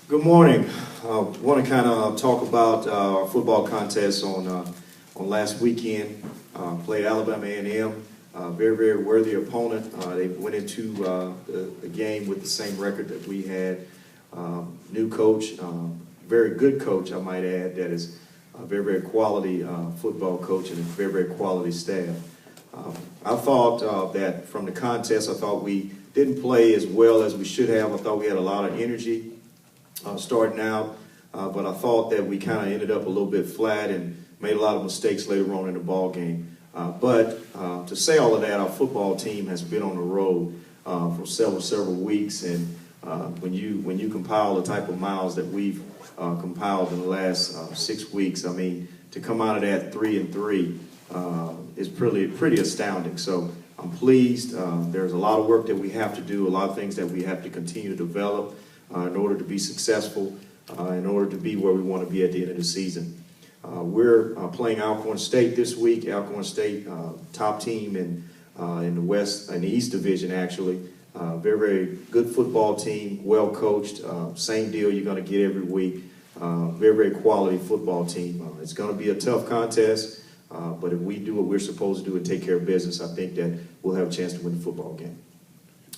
Good morning. I want to kind of talk about our football contest on last weekend. Played Alabama A&M. Very, very worthy opponent. They went into the game with the same record that we had. New coach, very good coach, I might add, that is a very, very quality football coach and a very, very quality staff. I thought that from the contest, I thought we didn't play as well as we should have. I thought we had a lot of energy starting out, but I thought that we kind of ended up a little bit flat and made a lot of mistakes later on in the ball game. But to say all of that, our football team has been on the road for several weeks, and when you compile the type of miles that we've compiled in the last 6 weeks, I mean, to come out of that 3-3 is pretty astounding. So I'm pleased. There's a lot of work that we have to do, a lot of things that we have to continue to develop in order to be successful, in order to be where we want to be at the end of the season. We're playing Alcorn State this week. Alcorn State, top team in the East Division, actually. Very, very good football team, well coached. Same deal you're going to get every week. Very, very quality football team. It's going to be a tough contest, but if we do what we're supposed to do and take care of business, I think that we'll have a chance to win the football game.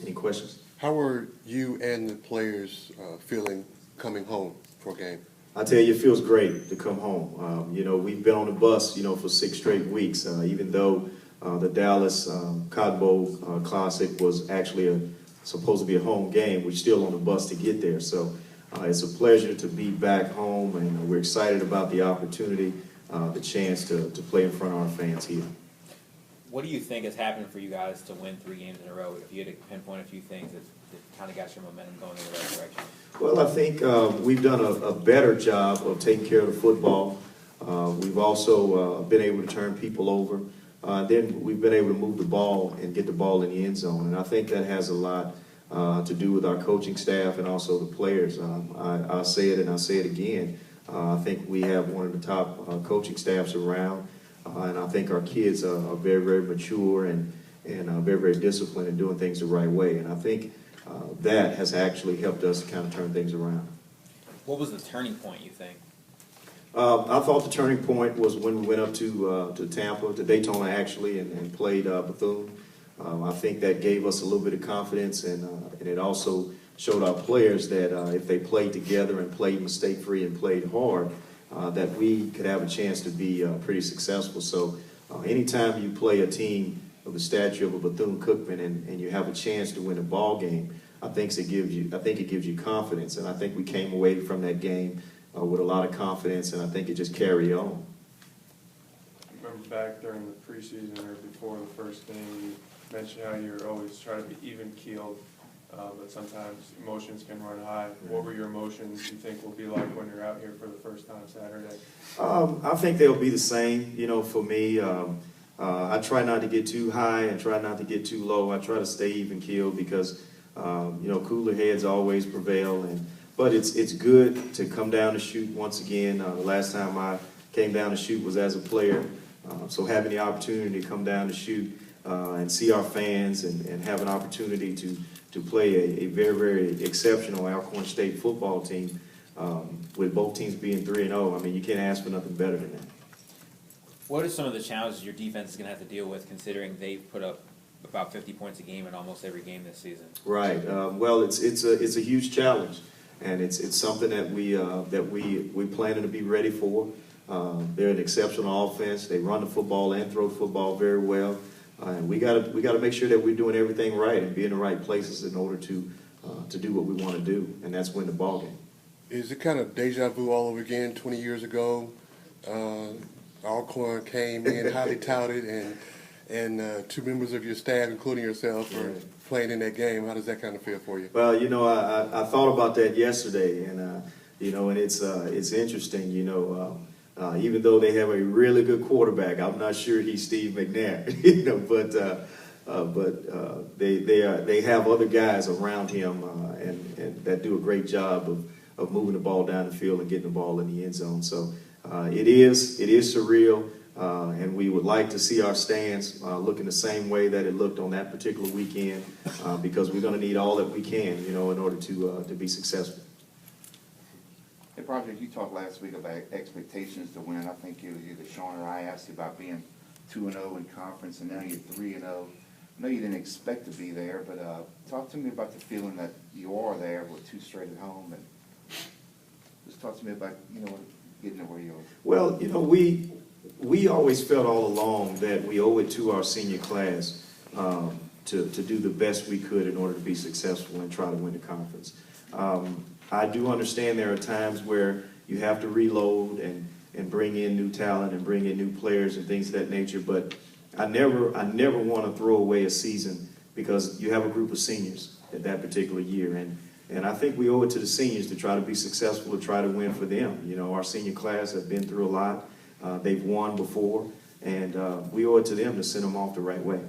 Any questions? How were you and the players feeling coming home for a game? I tell you, it feels great to come home. We've been on the bus, for 6 straight weeks, even though the Dallas Cotton Bowl Classic was actually supposed to be a home game. We're still on the bus to get there. So it's a pleasure to be back home, and we're excited about the opportunity, the chance to play in front of our fans here. What do you think has happened for you guys to win 3 games in a row? If you had to pinpoint a few things that kind of got your momentum going in the right direction. Well, I think we've done a better job of taking care of the football. We've also been able to turn people over. Then we've been able to move the ball and get the ball in the end zone. And I think that has a lot to do with our coaching staff and also the players. I'll say it and I'll say it again. I think we have one of the top coaching staffs around. And I think our kids are very, very mature and very, very disciplined in doing things the right way. And I think that has actually helped us kind of turn things around. What was the turning point, you think? I thought the turning point was when we went up to Tampa, to Daytona actually, and played Bethune. I think that gave us a little bit of confidence, and it also showed our players that if they played together and played mistake-free and played hard, that we could have a chance to be pretty successful. So anytime you play a team of the stature of a Bethune-Cookman and you have a chance to win a ball game, I think it gives you confidence. And I think we came away from that game with a lot of confidence, and I think it just carried on. Remember back during the preseason or before the first game, you mentioned how you're always trying to be even-keeled, but sometimes emotions can run high. What were your emotions you think will be like when you're out here for the first time Saturday? I think they'll be the same. For me, I try not to get too high and try not to get too low. I try to stay even-keeled because, cooler heads always prevail. But it's good to come down to shoot once again. The last time I came down to shoot was as a player. So having the opportunity to come down to shoot and see our fans and have an opportunity to play a very, very exceptional Alcorn State football team with both teams being 3-0, I mean, you can't ask for nothing better than that. What are some of the challenges your defense is going to have to deal with, considering they've put up about 50 points a game in almost every game this season? Right. Well, it's a huge challenge, and it's something that we planning to be ready for. They're an exceptional offense. They run the football and throw the football very well. And we got to make sure that we're doing everything right and be in the right places in order to do what we want to do, and that's win the ball game. Is it kind of deja vu all over again? 20 years ago, Alcorn came in highly touted, and 2 members of your staff, including yourself, were playing in that game. How does that kind of feel for you? Well, I thought about that yesterday, and it's interesting. Even though they have a really good quarterback, I'm not sure he's Steve McNair. But they have other guys around him and that do a great job of moving the ball down the field and getting the ball in the end zone. So it is surreal, and we would like to see our stands looking the same way that it looked on that particular weekend, because we're going to need all that we can, in order to be successful. Hey, Broderick, you talked last week about expectations to win. I think either Sean or I asked you about being 2-0 in conference, and now you're 3-0. I know you didn't expect to be there, but talk to me about the feeling that you are there with 2 straight at home, and just talk to me about, getting to where you are. Well, we always felt all along that we owe it to our senior class to do the best we could in order to be successful and try to win the conference. I do understand there are times where you have to reload and bring in new talent and bring in new players and things of that nature, but I never want to throw away a season because you have a group of seniors at that particular year, and I think we owe it to the seniors to try to be successful, to try to win for them. Our senior class have been through a lot. They've won before, and we owe it to them to send them off the right way.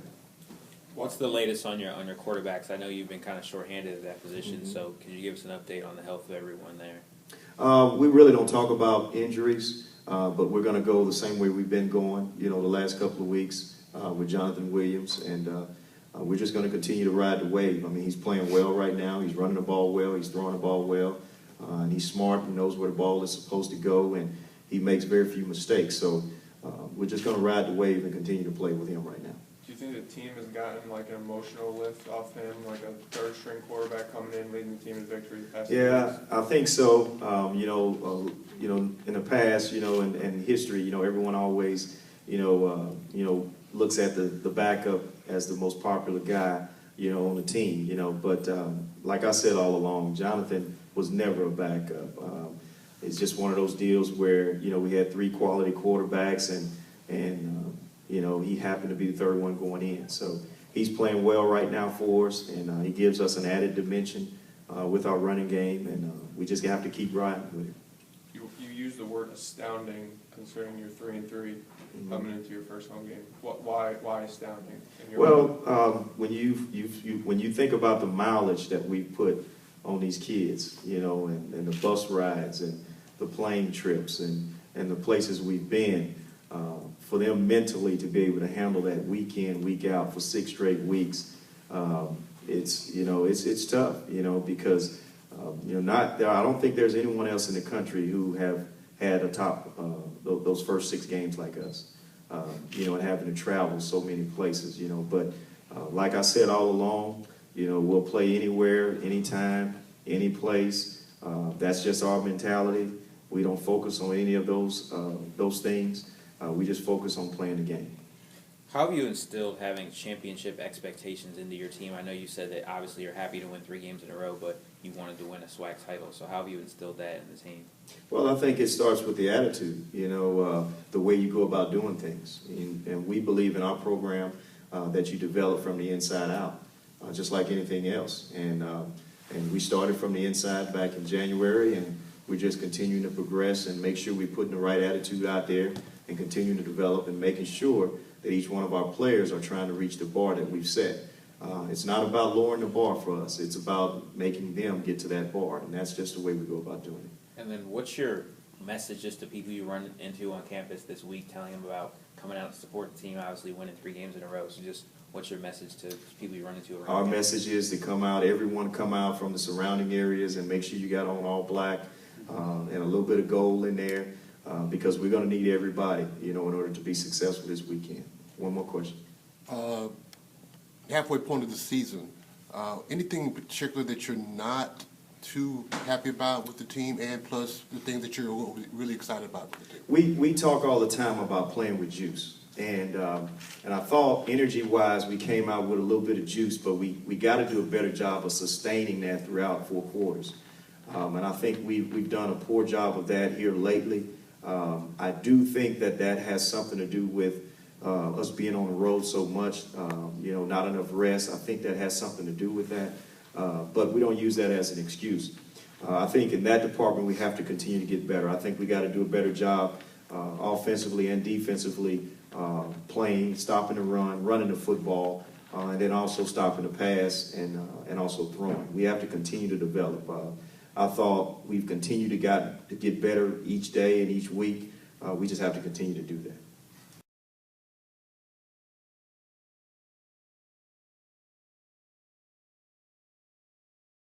What's the latest on your quarterbacks? I know you've been kind of shorthanded at that position, so can you give us an update on the health of everyone there? We really don't talk about injuries, but we're going to go the same way we've been going, the last couple of weeks with Jonathan Williams, and we're just going to continue to ride the wave. I mean, he's playing well right now. He's running the ball well. He's throwing the ball well, and he's smart and knows where the ball is supposed to go, and he makes very few mistakes. So we're just going to ride the wave and continue to play with him right now. Do you think the team has gotten like an emotional lift off him, like a third-string quarterback coming in, leading the team in victory the past 2 years? I think so. In the past, in history, everyone always, looks at the backup as the most popular guy, on the team, But like I said all along, Jonathan was never a backup. It's just one of those deals where, we had 3 quality quarterbacks and he happened to be the third one going in. So he's playing well right now for us, and he gives us an added dimension with our running game, and we just have to keep riding with it. You used the word astounding considering you're 3-3 coming into your first home game. Why astounding? When you think about the mileage that we put on these kids, and the bus rides and the plane trips and the places we've been, for them mentally to be able to handle that week in, week out for 6 straight weeks, it's tough, because I don't think there's anyone else in the country who have had a top those first 6 games like us, and having to travel so many places, But like I said all along, we'll play anywhere, anytime, any place. That's just our mentality. We don't focus on any of those things. We just focus on playing the game. How have you instilled having championship expectations into your team? I know you said that obviously you're happy to win 3 games in a row, but you wanted to win a SWAC title. So how have you instilled that in the team? Well, I think it starts with the attitude, the way you go about doing things. And we believe in our program that you develop from the inside out, just like anything else. And we started from the inside back in January, and we're just continuing to progress and make sure we're putting the right attitude out there and continuing to develop and making sure that each one of our players are trying to reach the bar that we've set. It's not about lowering the bar for us. It's about making them get to that bar, and that's just the way we go about doing it. And then what's your message just to people you run into on campus this week, telling them about coming out to support the team, obviously winning 3 games in a row? So just what's your message to people you run into around Our campus? message is to come out, everyone come out from the surrounding areas and make sure you got on all black and a little bit of gold in there because we're going to need everybody, in order to be successful this weekend. One more question. Halfway point of the season, anything in particular that you're not too happy about with the team, and plus the things that you're really excited about with the team? We talk all the time about playing with juice, and I thought energy-wise we came out with a little bit of juice, but we got to do a better job of sustaining that throughout 4 quarters, and I think we've done a poor job of that here lately. I do think that has something to do with us being on the road so much, not enough rest. I think that has something to do with that, but we don't use that as an excuse. I think in that department we have to continue to get better. I think we got to do a better job offensively and defensively, playing, stopping the run, running the football, and then also stopping the pass and also throwing. We have to continue to develop. I thought we've continued to get better each day and each week. We just have to continue to do that.